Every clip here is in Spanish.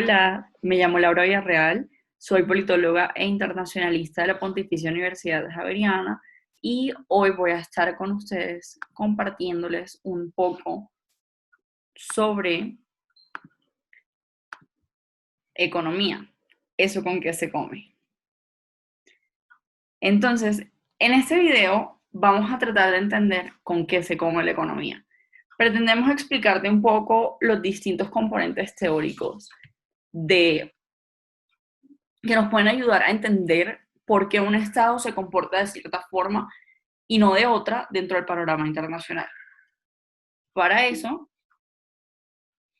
Hola, me llamo Laura Villarreal, soy politóloga e internacionalista de la Pontificia Universidad Javeriana y hoy voy a estar con ustedes compartiéndoles un poco sobre economía, eso con qué se come. Entonces, en este video vamos a tratar de entender con qué se come la economía. Pretendemos explicarte un poco los distintos componentes teóricos de que nos pueden ayudar a entender por qué un Estado se comporta de cierta forma y no de otra dentro del panorama internacional. Para eso,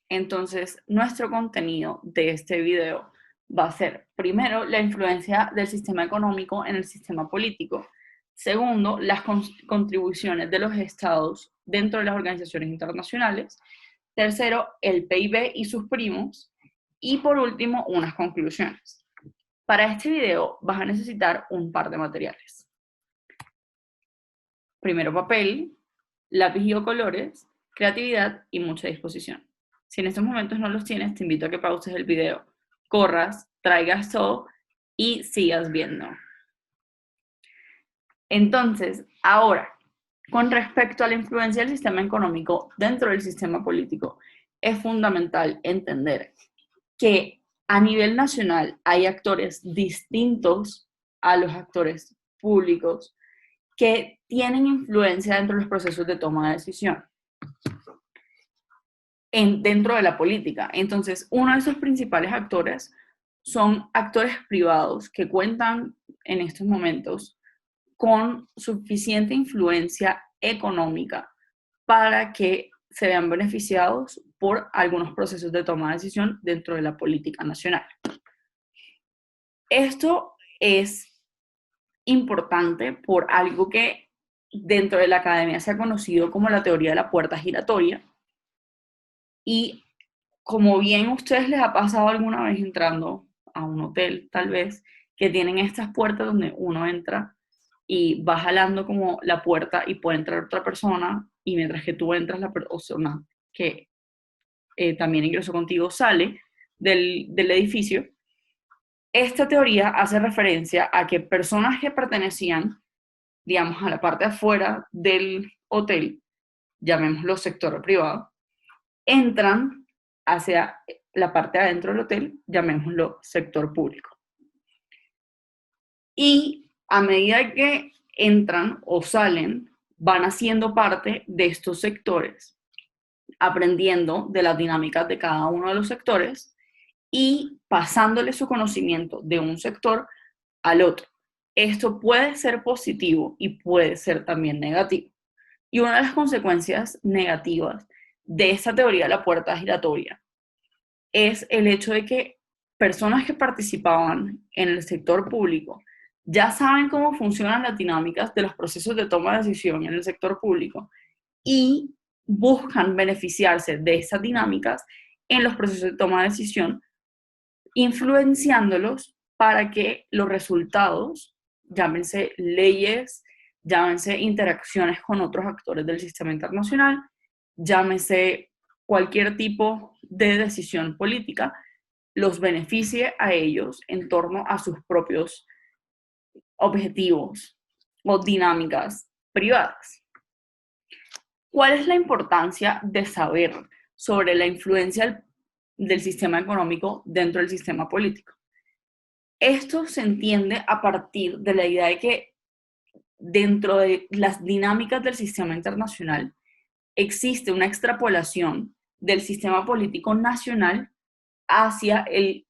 entonces, nuestro contenido de este video va a ser, primero, la influencia del sistema económico en el sistema político. Segundo, las contribuciones de los estados dentro de las organizaciones internacionales. Tercero, el PIB y sus primos. Y por último, unas conclusiones. Para este video vas a necesitar un par de materiales. Primero papel, lápiz y o colores, creatividad y mucha disposición. Si en estos momentos no los tienes, te invito a que pauses el video, corras, traigas todo y sigas viendo. Entonces, ahora, con respecto a la influencia del sistema económico dentro del sistema político, es fundamental entender que a nivel nacional hay actores distintos a los actores públicos que tienen influencia dentro de los procesos de toma de decisión dentro de la política. Entonces, uno de esos principales actores son actores privados que cuentan en estos momentos con suficiente influencia económica para que se vean beneficiados por algunos procesos de toma de decisión dentro de la política nacional. Esto es importante por algo que dentro de la academia se ha conocido como la teoría de la puerta giratoria, y como bien a ustedes les ha pasado alguna vez entrando a un hotel, tal vez, que tienen estas puertas donde uno entra y va jalando como la puerta y puede entrar otra persona, y mientras que tú entras, la persona que también ingresó contigo sale del edificio. Esta teoría hace referencia a que personas que pertenecían, digamos, a la parte de afuera del hotel, llamémoslo sector privado, entran hacia la parte de adentro del hotel, llamémoslo sector público. Y a medida que entran o salen, van haciendo parte de estos sectores, aprendiendo de las dinámicas de cada uno de los sectores y pasándole su conocimiento de un sector al otro. Esto puede ser positivo y puede ser también negativo. Y una de las consecuencias negativas de esta teoría de la puerta giratoria es el hecho de que personas que participaban en el sector público ya saben cómo funcionan las dinámicas de los procesos de toma de decisión en el sector público y buscan beneficiarse de esas dinámicas en los procesos de toma de decisión, influenciándolos para que los resultados, llámense leyes, llámense interacciones con otros actores del sistema internacional, llámese cualquier tipo de decisión política, los beneficie a ellos en torno a sus propios objetivos o dinámicas privadas. ¿Cuál es la importancia de saber sobre la influencia del sistema económico dentro del sistema político? Esto se entiende a partir de la idea de que dentro de las dinámicas del sistema internacional existe una extrapolación del sistema político nacional hacia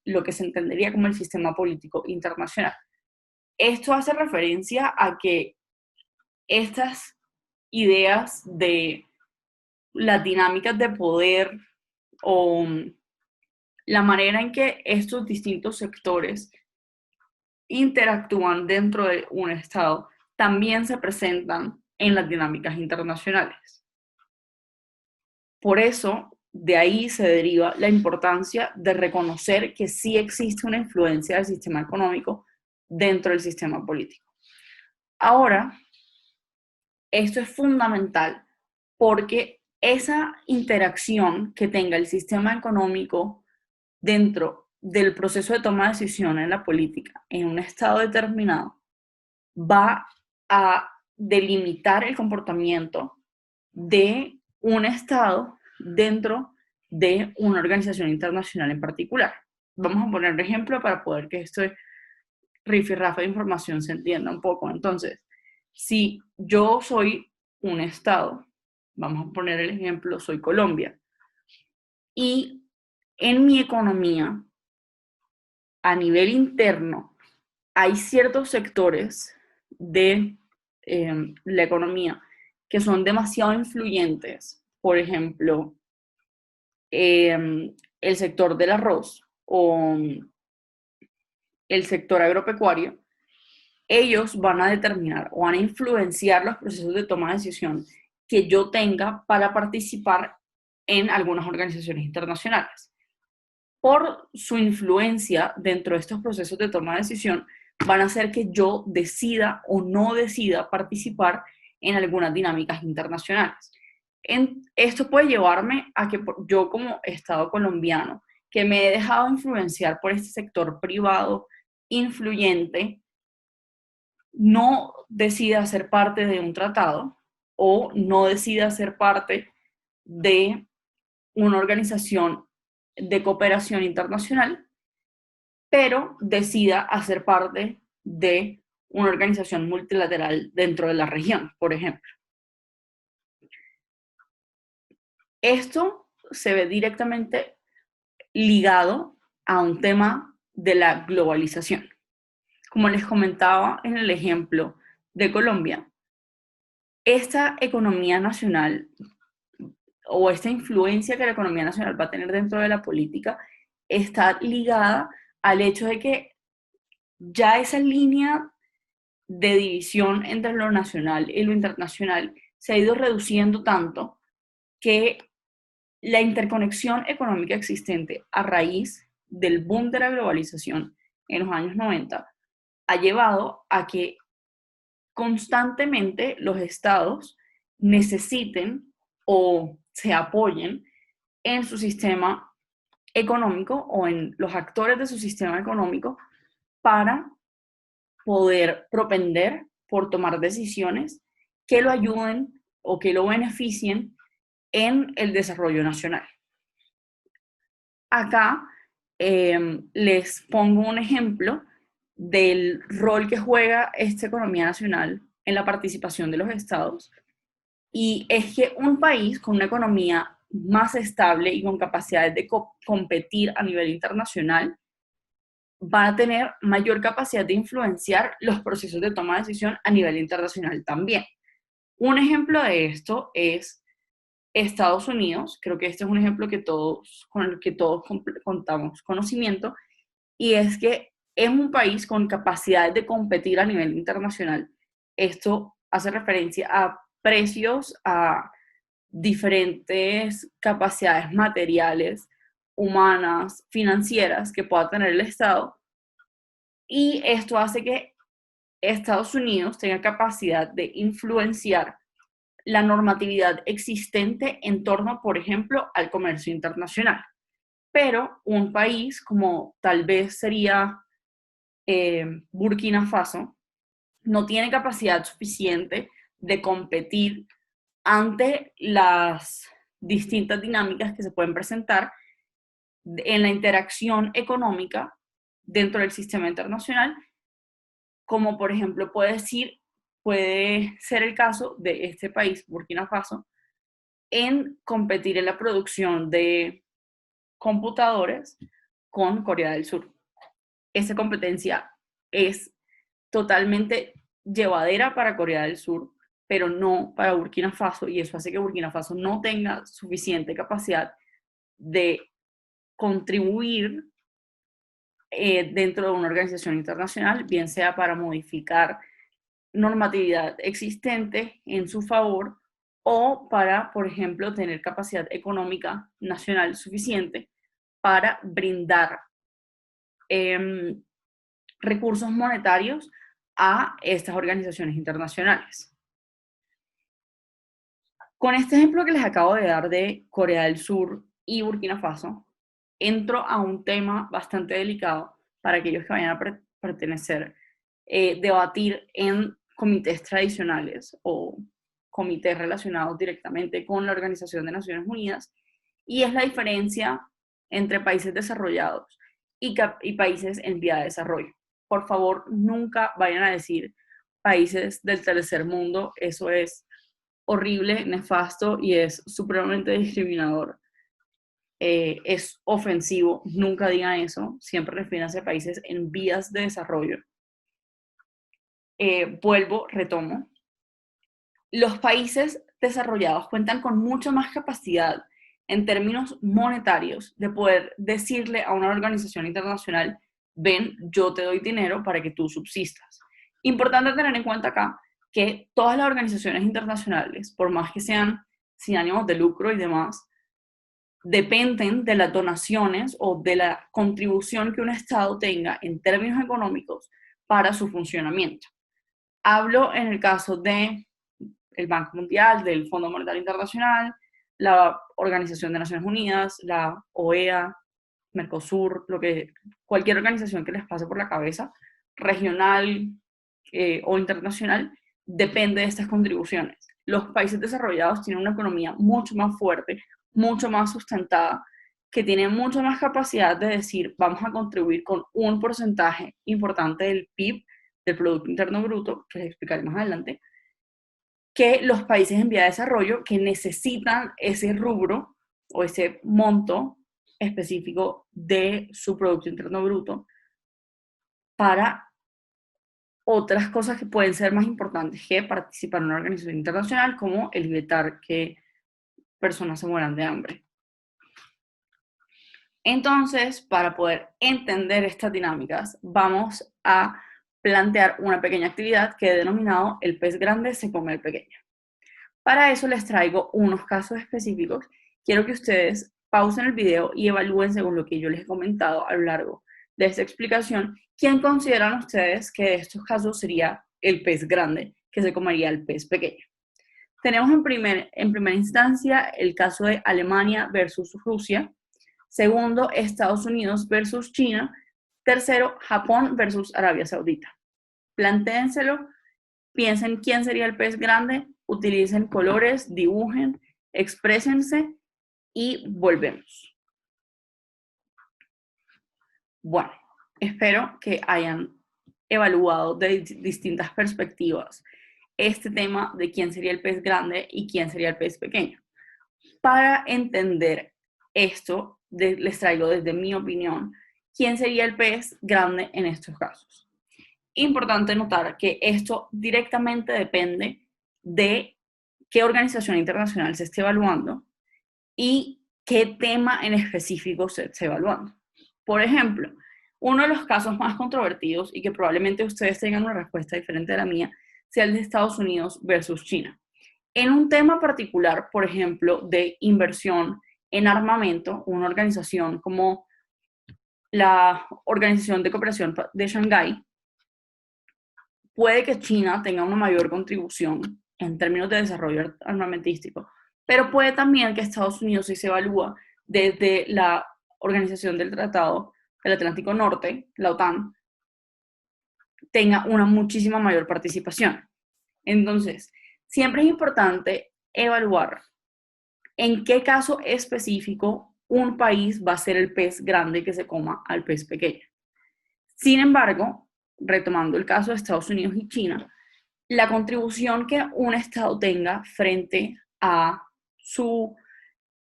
lo que se entendería como el sistema político internacional. Esto hace referencia a que estas ideas de las dinámicas de poder o la manera en que estos distintos sectores interactúan dentro de un Estado también se presentan en las dinámicas internacionales. Por eso, de ahí se deriva la importancia de reconocer que sí existe una influencia del sistema económico dentro del sistema político. Ahora, esto es fundamental porque esa interacción que tenga el sistema económico dentro del proceso de toma de decisión en la política, en un estado determinado, va a delimitar el comportamiento de un estado dentro de una organización internacional en particular. Vamos a poner un ejemplo para poder que esto rifirrafe de información se entienda un poco. Entonces, si yo soy un estado, vamos a poner el ejemplo, soy Colombia, y en mi economía, a nivel interno, hay ciertos sectores de la economía que son demasiado influyentes. Por ejemplo, el sector del arroz o el sector agropecuario, ellos van a determinar o van a influenciar los procesos de toma de decisión que yo tenga para participar en algunas organizaciones internacionales. Por su influencia dentro de estos procesos de toma de decisión, van a hacer que yo decida o no decida participar en algunas dinámicas internacionales. Esto puede llevarme a que yo como Estado colombiano, que me he dejado influenciar por este sector privado influyente, no decida ser parte de un tratado o no decida ser parte de una organización de cooperación internacional, pero decida hacer parte de una organización multilateral dentro de la región, por ejemplo. Esto se ve directamente ligado a un tema de la globalización. Como les comentaba en el ejemplo de Colombia, esta economía nacional o esta influencia que la economía nacional va a tener dentro de la política está ligada al hecho de que ya esa línea de división entre lo nacional y lo internacional se ha ido reduciendo tanto que la interconexión económica existente a raíz del boom de la globalización en los años 90 ha llevado a que constantemente los estados necesiten o se apoyen en su sistema económico o en los actores de su sistema económico para poder propender por tomar decisiones que lo ayuden o que lo beneficien en el desarrollo nacional. Acá les pongo un ejemplo del rol que juega esta economía nacional en la participación de los estados. Y es que un país con una economía más estable y con capacidades de competir a nivel internacional va a tener mayor capacidad de influenciar los procesos de toma de decisión a nivel internacional también. Un ejemplo de esto es Estados Unidos. Creo que este es un ejemplo con el que todos contamos conocimiento, y es que es un país con capacidades de competir a nivel internacional. Esto hace referencia a precios, a diferentes capacidades materiales, humanas, financieras que pueda tener el Estado, y esto hace que Estados Unidos tenga capacidad de influenciar la normatividad existente en torno, por ejemplo, al comercio internacional. Pero un país como tal vez sería Burkina Faso no tiene capacidad suficiente de competir ante las distintas dinámicas que se pueden presentar en la interacción económica dentro del sistema internacional, como por ejemplo puede ser el caso de este país, Burkina Faso, en competir en la producción de computadores con Corea del Sur. Esa competencia es totalmente llevadera para Corea del Sur, pero no para Burkina Faso, y eso hace que Burkina Faso no tenga suficiente capacidad de contribuir dentro de una organización internacional, bien sea para modificar normatividad existente en su favor o para, por ejemplo, tener capacidad económica nacional suficiente para brindar recursos monetarios a estas organizaciones internacionales. Con este ejemplo que les acabo de dar de Corea del Sur y Burkina Faso, entro a un tema bastante delicado para aquellos que vayan a pertenecer, debatir en comités tradicionales o comités relacionados directamente con la Organización de Naciones Unidas, y es la diferencia entre países desarrollados y países en vía de desarrollo. Por favor, nunca vayan a decir países del tercer mundo, eso es horrible, nefasto y es supremamente discriminador. Es ofensivo, nunca digan eso, siempre refiéranse a países en vías de desarrollo. Retomo. Los países desarrollados cuentan con mucha más capacidad en términos monetarios de poder decirle a una organización internacional, ven, yo te doy dinero para que tú subsistas. Importante tener en cuenta acá que todas las organizaciones internacionales, por más que sean sin ánimos de lucro y demás, dependen de las donaciones o de la contribución que un Estado tenga en términos económicos para su funcionamiento. Hablo en el caso de el Banco Mundial, del Fondo Monetario Internacional, la Organización de Naciones Unidas, la OEA, Mercosur, cualquier organización que les pase por la cabeza, regional o internacional, depende de estas contribuciones. Los países desarrollados tienen una economía mucho más fuerte, mucho más sustentada, que tienen mucha más capacidad de decir, vamos a contribuir con un porcentaje importante del PIB, del Producto Interno Bruto, que les explicaré más adelante, que los países en vía de desarrollo que necesitan ese rubro o ese monto específico de su Producto Interno Bruto para otras cosas que pueden ser más importantes que participar en una organización internacional, como el evitar que personas se mueran de hambre. Entonces, para poder entender estas dinámicas, vamos a plantear una pequeña actividad que he denominado el pez grande se come el pequeño. Para eso les traigo unos casos específicos. Quiero que ustedes pausen el video y evalúen, según lo que yo les he comentado a lo largo de esta explicación, quién consideran ustedes que de estos casos sería el pez grande que se comería el pez pequeño. Tenemos en primera instancia el caso de Alemania versus Rusia. Segundo, Estados Unidos versus China. Tercero, Japón versus Arabia Saudita. Plantéenselo, piensen quién sería el pez grande, utilicen colores, dibujen, exprésense y volvemos. Bueno, espero que hayan evaluado de distintas perspectivas este tema de quién sería el pez grande y quién sería el pez pequeño. Para entender esto, les traigo desde mi opinión quién sería el pez grande en estos casos. Importante notar que esto directamente depende de qué organización internacional se esté evaluando y qué tema en específico se esté evaluando. Por ejemplo, uno de los casos más controvertidos y que probablemente ustedes tengan una respuesta diferente a la mía, sea el de Estados Unidos versus China. En un tema particular, por ejemplo, de inversión en armamento, una organización como la Organización de Cooperación de Shanghái, puede que China tenga una mayor contribución en términos de desarrollo armamentístico, pero puede también que Estados Unidos, si se evalúa desde la Organización del Tratado del Atlántico Norte, la OTAN, tenga una muchísima mayor participación. Entonces, siempre es importante evaluar en qué caso específico un país va a ser el pez grande que se coma al pez pequeño. Sin embargo, retomando el caso de Estados Unidos y China, la contribución que un Estado tenga frente a su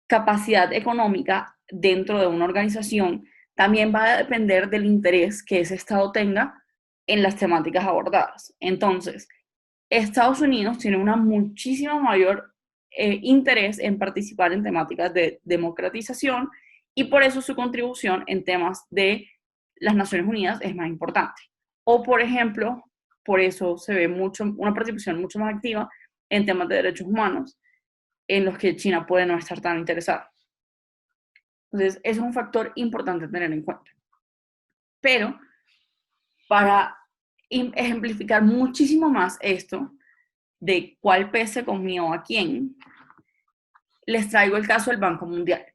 capacidad económica dentro de una organización también va a depender del interés que ese Estado tenga en las temáticas abordadas. Entonces, Estados Unidos tiene una muchísimo mayor interés en participar en temáticas de democratización y por eso su contribución en temas de las Naciones Unidas es más importante. O, por ejemplo, por eso se ve una participación mucho más activa en temas de derechos humanos, en los que China puede no estar tan interesada. Entonces, eso es un factor importante a tener en cuenta. Pero, para ejemplificar muchísimo más esto, de cuál pez se comió a quién, les traigo el caso del Banco Mundial.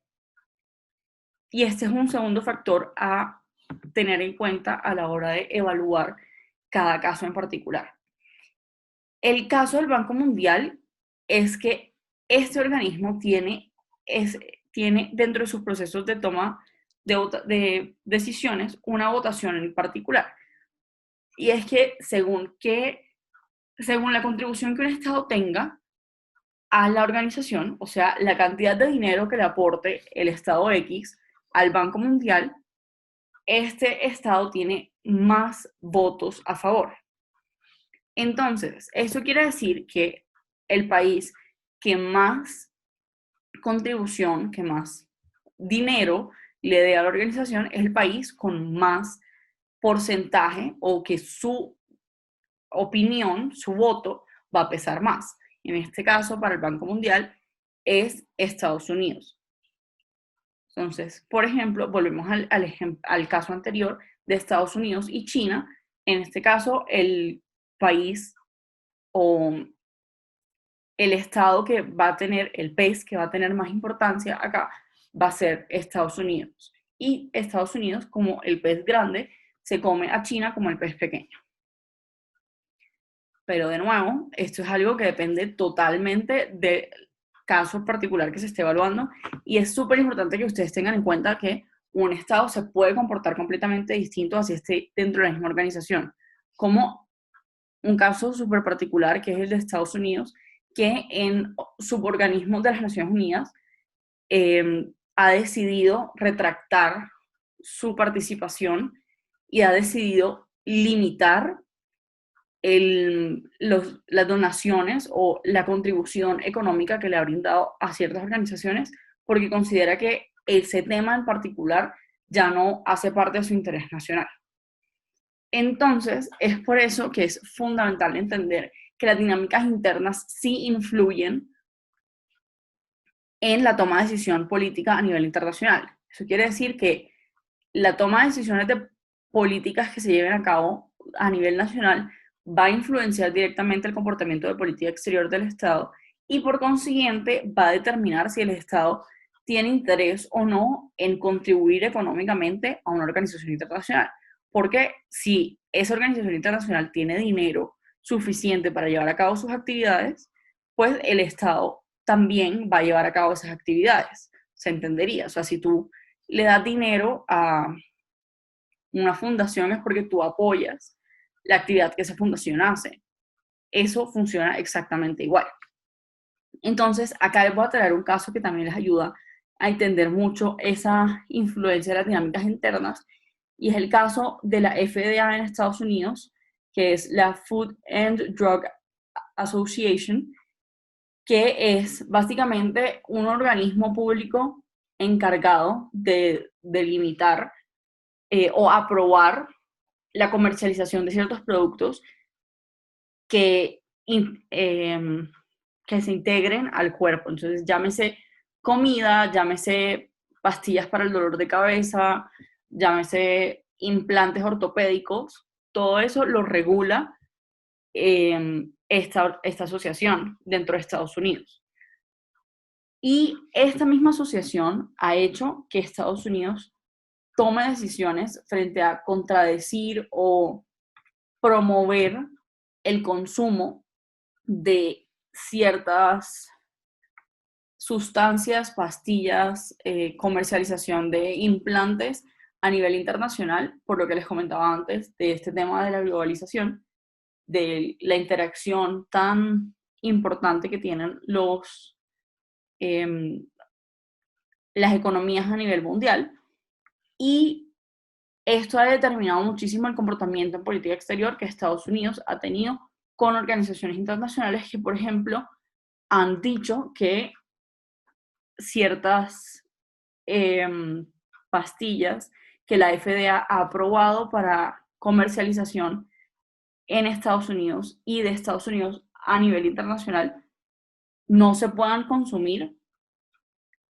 Y este es un segundo factor a tener en cuenta a la hora de evaluar cada caso en particular. El caso del Banco Mundial es que este organismo tiene dentro de sus procesos de toma de decisiones una votación en particular. Y es que según la contribución que un Estado tenga a la organización, o sea, la cantidad de dinero que le aporte el Estado X al Banco Mundial, este Estado tiene más votos a favor. Entonces, eso quiere decir que el país que más contribución, que más dinero le dé a la organización es el país con más porcentaje o que su opinión, su voto, va a pesar más. En este caso, para el Banco Mundial, es Estados Unidos. Entonces, por ejemplo, volvemos al caso anterior de Estados Unidos y China. En este caso, el país o el estado que va a tener, el pez que va a tener más importancia acá, va a ser Estados Unidos. Y Estados Unidos, como el pez grande, se come a China como el pez pequeño. Pero de nuevo, esto es algo que depende totalmente del caso particular que se esté evaluando y es súper importante que ustedes tengan en cuenta que un Estado se puede comportar completamente distinto así esté dentro de la misma organización. Como un caso súper particular que es el de Estados Unidos, que en suborganismos de las Naciones Unidas ha decidido retractar su participación y ha decidido limitar las donaciones o la contribución económica que le ha brindado a ciertas organizaciones porque considera que ese tema en particular ya no hace parte de su interés nacional. Entonces, es por eso que es fundamental entender que las dinámicas internas sí influyen en la toma de decisión política a nivel internacional. Eso quiere decir que la toma de decisiones de políticas que se lleven a cabo a nivel nacional va a influenciar directamente el comportamiento de política exterior del Estado y por consiguiente va a determinar si el Estado tiene interés o no en contribuir económicamente a una organización internacional. Porque si esa organización internacional tiene dinero suficiente para llevar a cabo sus actividades, pues el Estado también va a llevar a cabo esas actividades. Se entendería. O sea, si tú le das dinero a una fundación es porque tú apoyas la actividad que esa fundación hace. Eso funciona exactamente igual. Entonces, acá les voy a traer un caso que también les ayuda a entender mucho esa influencia de las dinámicas internas, y es el caso de la FDA en Estados Unidos, que es la Food and Drug Association, que es básicamente un organismo público encargado de delimitar o aprobar la comercialización de ciertos productos que, que se integren al cuerpo. Entonces, llámese comida, llámese pastillas para el dolor de cabeza, llámese implantes ortopédicos, todo eso lo regula esta asociación dentro de Estados Unidos. Y esta misma asociación ha hecho que Estados Unidos tome decisiones frente a contradecir o promover el consumo de ciertas sustancias, pastillas, comercialización de implantes a nivel internacional, por lo que les comentaba antes de este tema de la globalización, de la interacción tan importante que tienen las economías a nivel mundial. Y esto ha determinado muchísimo el comportamiento en política exterior que Estados Unidos ha tenido con organizaciones internacionales que, por ejemplo, han dicho que ciertas pastillas que la FDA ha aprobado para comercialización en Estados Unidos y de Estados Unidos a nivel internacional no se puedan consumir,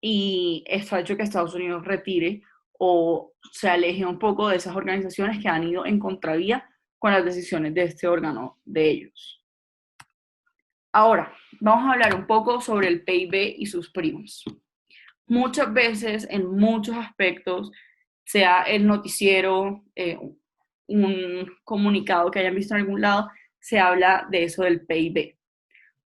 y esto ha hecho que Estados Unidos retire o se aleje un poco de esas organizaciones que han ido en contravía con las decisiones de este órgano de ellos. Ahora, vamos a hablar un poco sobre el PIB y sus primos. muchas veces, en muchos aspectos, sea el noticiero, un comunicado que hayan visto en algún lado, se habla de eso del PIB.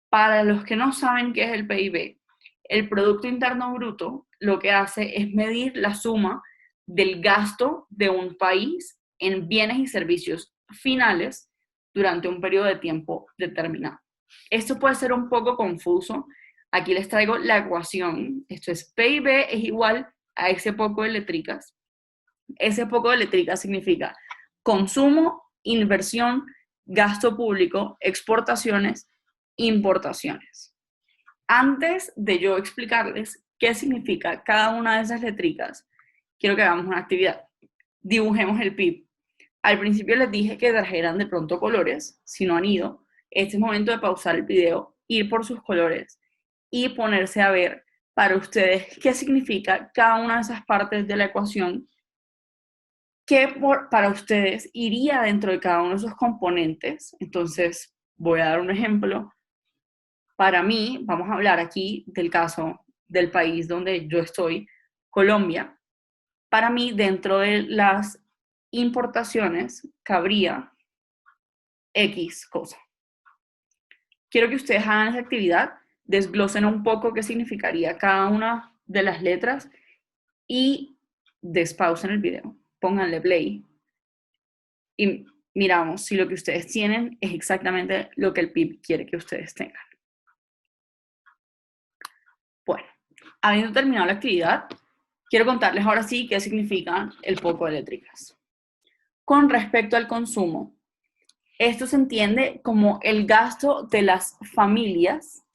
Para los que no saben qué es el PIB, el Producto Interno Bruto lo que hace es medir la suma del gasto de un país en bienes y servicios finales durante un periodo de tiempo determinado. Esto puede ser un poco confuso. Aquí les traigo la ecuación. Esto es PIB es igual a ese poco de letricas. Ese poco de letricas significa consumo, inversión, gasto público, exportaciones, importaciones. Antes de yo explicarles qué significa cada una de esas letricas, quiero que hagamos una actividad. Dibujemos el PIB. Al principio les dije que trajeran de pronto colores, si no han ido. Este es momento de pausar el video, ir por sus colores y ponerse a ver para ustedes qué significa cada una de esas partes de la ecuación, qué para ustedes iría dentro de cada uno de esos componentes. Entonces, voy a dar un ejemplo. Para mí, vamos a hablar aquí del caso del país donde yo estoy, Colombia. Para mí, dentro de las importaciones, cabría X cosa. Quiero que ustedes hagan esa actividad, desglosen un poco qué significaría cada una de las letras y despausen el video, pónganle play y miramos si lo que ustedes tienen es exactamente lo que el PIB quiere que ustedes tengan. Bueno, habiendo terminado la actividad, quiero contarles ahora sí qué significa el poco de letricas. Con respecto al consumo, esto se entiende como el gasto de las familias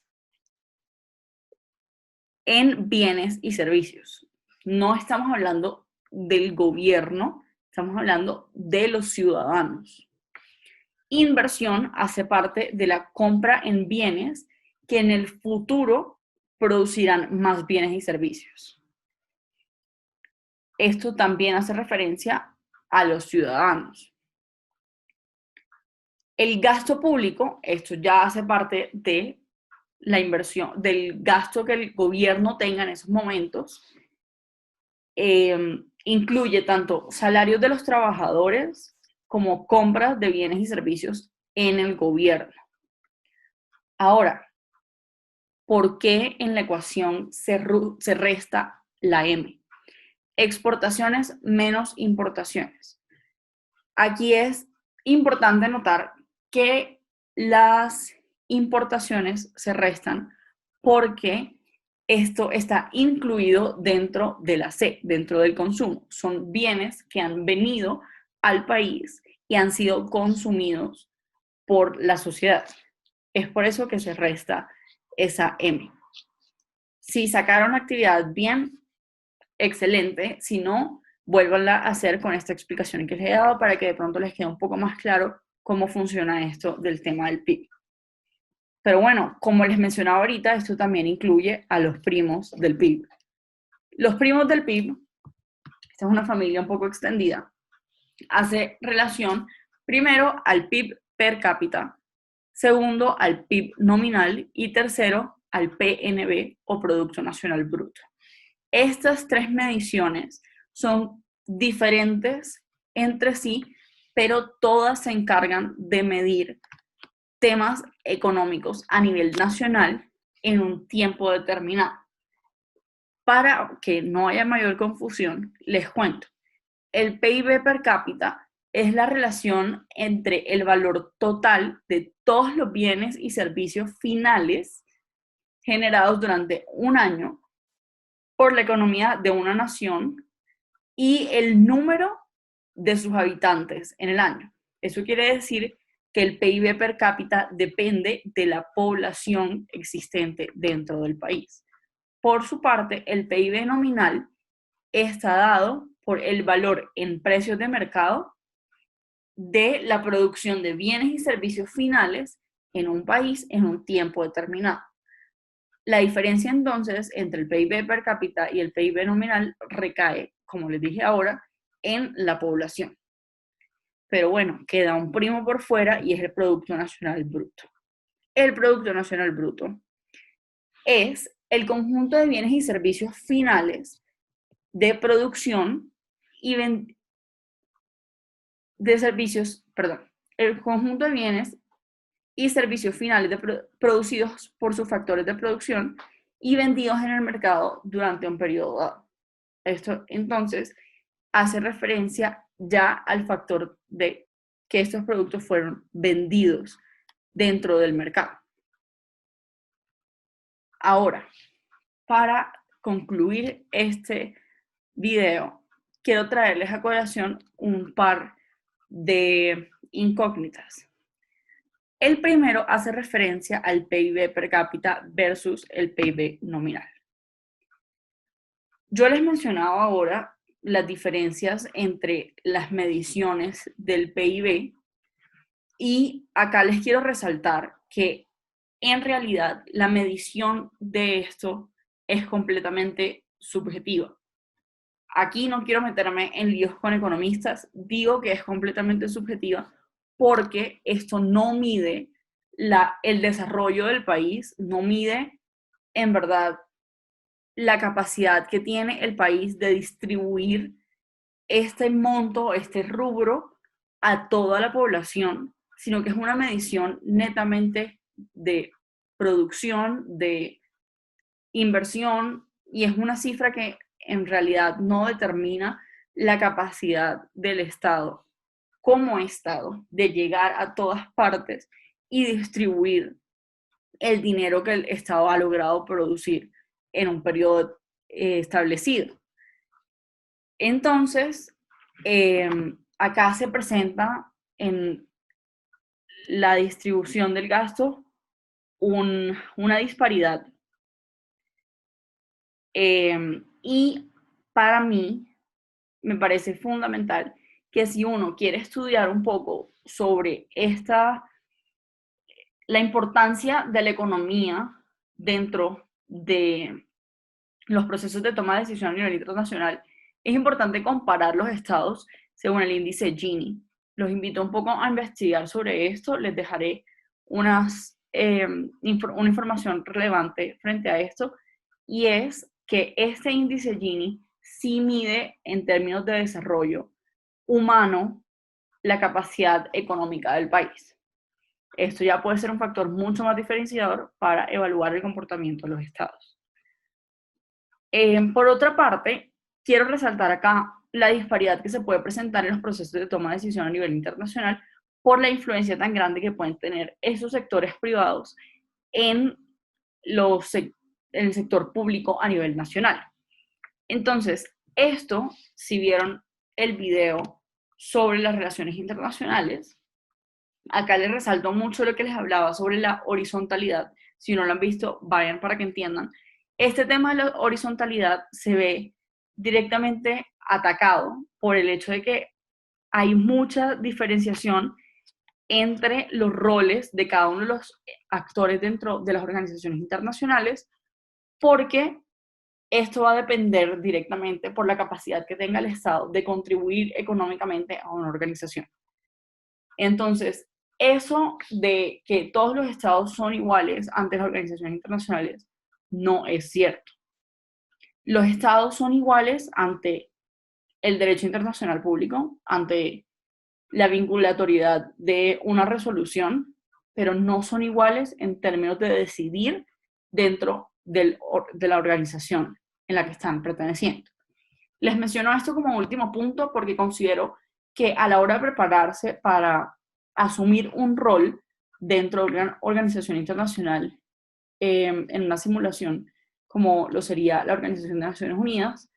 en bienes y servicios. No estamos hablando del gobierno, estamos hablando de los ciudadanos. Inversión hace parte de la compra en bienes que en el futuro producirán más bienes y servicios. Esto también hace referencia a los ciudadanos. El gasto público, esto ya hace parte de la inversión, del gasto que el gobierno tenga en esos momentos. Incluye tanto salarios de los trabajadores como compras de bienes y servicios en el gobierno. Ahora, ¿por qué en la ecuación se resta la M? Exportaciones menos importaciones. Aquí es importante notar que las importaciones se restan porque esto está incluido dentro de la C, dentro del consumo. Son bienes que han venido al país y han sido consumidos por la sociedad. Es por eso que se resta esa M. Si sacaron la actividad bien, excelente. Si no, vuélvanla a hacer con esta explicación que les he dado para que de pronto les quede un poco más claro cómo funciona esto del tema del PIB. Pero bueno, como les mencionaba ahorita, esto también incluye a los primos del PIB. Los primos del PIB, esta es una familia un poco extendida, hace relación primero al PIB per cápita, segundo al PIB nominal y tercero al PNB o Producto Nacional Bruto. Estas tres mediciones son diferentes entre sí, pero todas se encargan de medir temas económicos a nivel nacional en un tiempo determinado. Para que no haya mayor confusión, les cuento. El PIB per cápita es la relación entre el valor total de todos los bienes y servicios finales generados durante un año por la economía de una nación y el número de sus habitantes en el año. Eso quiere decir que el PIB per cápita depende de la población existente dentro del país. Por su parte, el PIB nominal está dado por el valor en precios de mercado de la producción de bienes y servicios finales en un país en un tiempo determinado. La diferencia entonces entre el PIB per cápita y el PIB nominal recae, como les dije ahora, en la población. Pero bueno, queda un primo por fuera y es el Producto Nacional Bruto. El Producto Nacional Bruto es el conjunto de bienes y servicios finales de producción y de servicios, perdón, el conjunto de bienes y servicios finales producidos por sus factores de producción y vendidos en el mercado durante un periodo dado. Esto entonces hace referencia ya al factor de que estos productos fueron vendidos dentro del mercado. Ahora, para concluir este video, quiero traerles a colación un par de incógnitas. El primero hace referencia al PIB per cápita versus el PIB nominal. Yo les mencionaba ahora las diferencias entre las mediciones del PIB y acá les quiero resaltar que en realidad la medición de esto es completamente subjetiva. Aquí no quiero meterme en líos con economistas, digo que es completamente subjetiva porque esto no mide el desarrollo del país, no mide en verdad la capacidad que tiene el país de distribuir este monto, este rubro a toda la población, sino que es una medición netamente de producción, de inversión, y es una cifra que en realidad no determina la capacidad del Estado como Estado de llegar a todas partes y distribuir el dinero que el Estado ha logrado producir en un periodo establecido. Entonces, acá se presenta en la distribución del gasto una disparidad. Y para mí me parece fundamental que si uno quiere estudiar un poco sobre la importancia de la economía dentro de los procesos de toma de decisión a nivel internacional, es importante comparar los estados según el índice Gini. Los invito un poco a investigar sobre esto, les dejaré una información relevante frente a esto, y es que este índice Gini sí mide en términos de desarrollo humano la capacidad económica del país. Esto ya puede ser un factor mucho más diferenciador para evaluar el comportamiento de los estados. Por otra parte, quiero resaltar acá la disparidad que se puede presentar en los procesos de toma de decisión a nivel internacional por la influencia tan grande que pueden tener esos sectores privados en el sector público a nivel nacional. Entonces, esto, si vieron el video sobre las relaciones internacionales, acá les resalto mucho lo que les hablaba sobre la horizontalidad. Si no lo han visto, vayan para que entiendan. Este tema de la horizontalidad se ve directamente atacado por el hecho de que hay mucha diferenciación entre los roles de cada uno de los actores dentro de las organizaciones internacionales, porque esto va a depender directamente por la capacidad que tenga el Estado de contribuir económicamente a una organización. Entonces, eso de que todos los estados son iguales ante las organizaciones internacionales no es cierto. Los estados son iguales ante el derecho internacional público, ante la vinculatoriedad de una resolución, pero no son iguales en términos de decidir dentro de la organización en la que están perteneciendo. Les menciono esto como último punto porque considero que a la hora de prepararse para asumir un rol dentro de una organización internacional, en una simulación como lo sería la Organización de Naciones Unidas,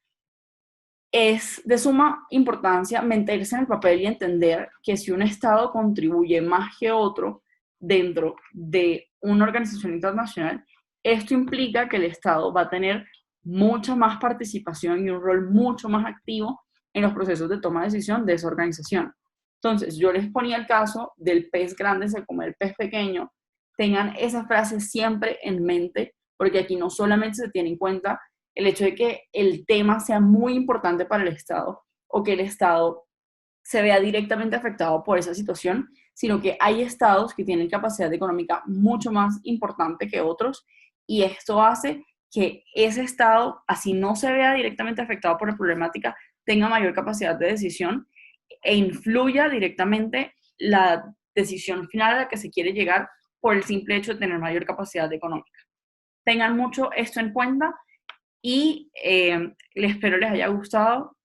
es de suma importancia meterse en el papel y entender que si un Estado contribuye más que otro dentro de una organización internacional, esto implica que el Estado va a tener mucha más participación y un rol mucho más activo en los procesos de toma de decisión de esa organización. Entonces, yo les ponía el caso del pez grande se come el pez pequeño. Tengan esa frase siempre en mente, porque aquí no solamente se tiene en cuenta el hecho de que el tema sea muy importante para el Estado o que el Estado se vea directamente afectado por esa situación, sino que hay estados que tienen capacidad económica mucho más importante que otros, y esto hace que ese estado, así no se vea directamente afectado por la problemática, tenga mayor capacidad de decisión e influya directamente la decisión final a la que se quiere llegar por el simple hecho de tener mayor capacidad económica. Tengan mucho esto en cuenta y espero les haya gustado,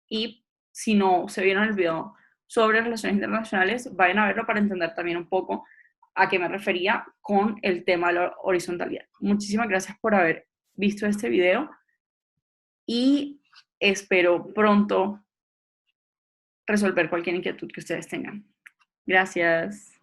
y si no se vieron el video sobre relaciones internacionales, vayan a verlo para entender también un poco a qué me refería con el tema de la horizontalidad. Muchísimas gracias por haber visto este video y espero pronto resolver cualquier inquietud que ustedes tengan. Gracias.